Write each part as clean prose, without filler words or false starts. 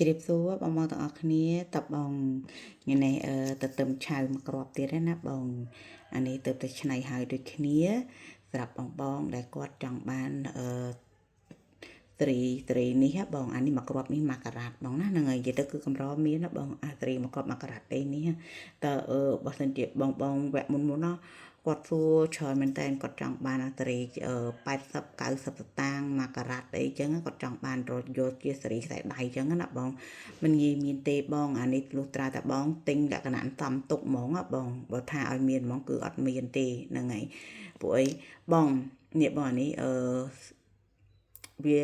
ជ្រាបសួរបងទាំងអស់គ្នាតបបងថ្ងៃនេះទៅទឹមឆៅមកក្របទៀតហើយណាបងអានេះទៅតែឆ្នៃហើយដូចគ្នាសម្រាប់បងដែលគាត់ចង់បានត្រីនេះបងអានេះមកក្របនេះមកការ៉ាត់បងណាហ្នឹងហើយនិយាយទៅគឺកម្រមានណាបងអាត្រីមកក្របមកការ៉ាត់អីនេះតើបើសិនជាបងវគ្គមុនណាគាត់សួរច្រើនមែនតើគាត់ចង់បានអាត្រី80 90ស្តាងមកការ៉ាត់អីចឹងគាត់ចង់បានរត់យកជាសេរីខ្សែដៃចឹងណាបងមិនងាយមានទេបងអានេះលុះត្រាតែបងទិញលក្ខណៈសំទុកហ្មងបងបើថាឲ្យមានហ្មងគឺអត់មានទេហ្នឹងហើយពួកអីបងនេះបងអានេះវា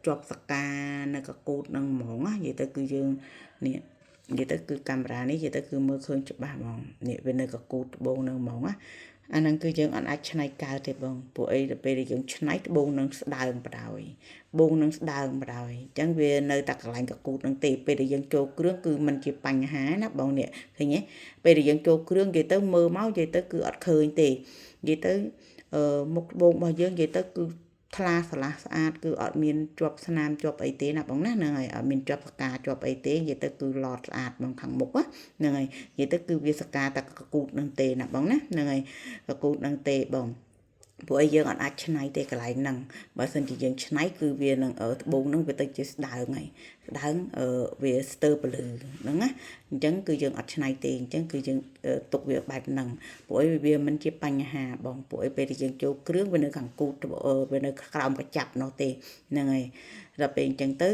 ជាប់សកានៅកកូតនឹងហ្មងនិយាយទៅគឺយើងនេះនិយាយទៅគឺកាមេរ៉ានេះនិយាយទៅគឺមើលឃើញច្បាស់ហ្មងនេះវានៅកកូតត្បូងនឹងហ្មងអាហ្នឹងគឺយើងអាចឆ្នៃកើទេបងពួកអីទៅពេលយើងឆ្នៃត្បូងនឹងស្ដើងបដ ாய் បូងនឹងស្ដើងបដ ாய் អញ្ចឹងវានៅតែកន្លែងកកូតនឹងទេពេលដែលយើងចូលគ្រឿងគឺมันជាបញ្ហាណាបងនេះឃើញទេពេលដែលយើងចូលគ្រឿងនិយាយទៅមើលមកនិយាយទៅគឺអត់ឃើញទេនិយាយទៅមុខត្បូងរបស់យើងនិយាយទៅគឺថ្លាស្រឡះស្អាតគឺអត់មានជាប់ស្នាមជាប់អីទេណាបងណាហ្នឹងហើយអត់មានជាប់សកាជាប់អីទេនិយាយទៅគឺឡតស្អាតបងខាងមុខហ្នឹងហើយនិយាយទៅគឺវាសកាតែកកូតនឹងទេណាបងណាហ្នឹងហើយកកូតនឹងទេបងពួកឯងយើងអាចឆ្នៃទេកន្លែងហ្នឹងបើសិនជាយើងឆ្នៃគឺវានឹងត្បូងហ្នឹងវាទៅជាស្ដើងហើយស្ដើងវាស្ទើរពលឺហ្នឹងណាអញ្ចឹងគឺយើងអត់ឆ្នៃទេអញ្ចឹងគឺយើងទុកវាបែបហ្នឹងពួកឯងវាមិនជាបញ្ហាបងពួកឯងពេលដែលយើងចូលគ្រឿងវានៅខាងគូតវានៅក្រោមកញ្ចប់នោះទេហ្នឹងហើយដល់ពេលអញ្ចឹងទៅ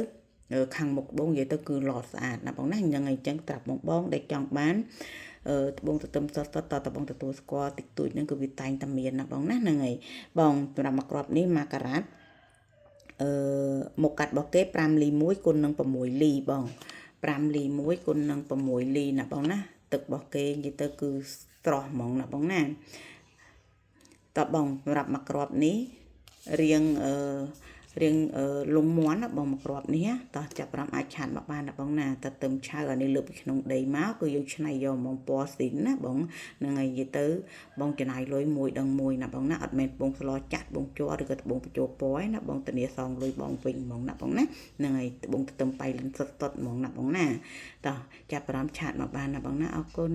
ខាងមុខបងនិយាយទៅគឺឡតស្អាតណាបងណាហ្នឹងហើយអញ្ចឹងត្រាប់បងដែលចង់បានត្បូងទទឹមសតតបងទទួលស្គាល់តិចតួចហ្នឹងគឺវាតែងតែមានណាបងណាហ្នឹងហើយបងសម្រាប់មកក្របនេះមកការ៉ាត់មកកាត់របស់គេ5លី1គុណនឹង6លីបង5លី1គុណនឹង6លីណាបងណាទឹករបស់គេនិយាយទៅគឺស្រស់ហ្មងណាបងណាតបងសម្រាប់មកក្របនេះរៀងលំមាន់ណាបងមកក្របនេះតោះចាប់5អាចឆាត់មកបានណាបងណាតើទឹមឆៅអានេះលើកពីក្នុងដីមកគឺយើងឆ្នៃយកហ្មងពណ៌ស៊ីនណាបងហ្នឹងហើយនិយាយទៅបងចំណាយលុយមួយដល់មួយណាបងណាអត់មែនបងស្លោចាក់បងជ័រឬក៏បងបញ្ចោពណ៌ឯណាបងធានាសងលុយបងវិញហ្មងណាបងណាហ្នឹងហើយបងទឹមបៃលិនសុតហ្មងណាបងណាតោះចាប់5ឆាត់មកបានណាបងណាអរគុណ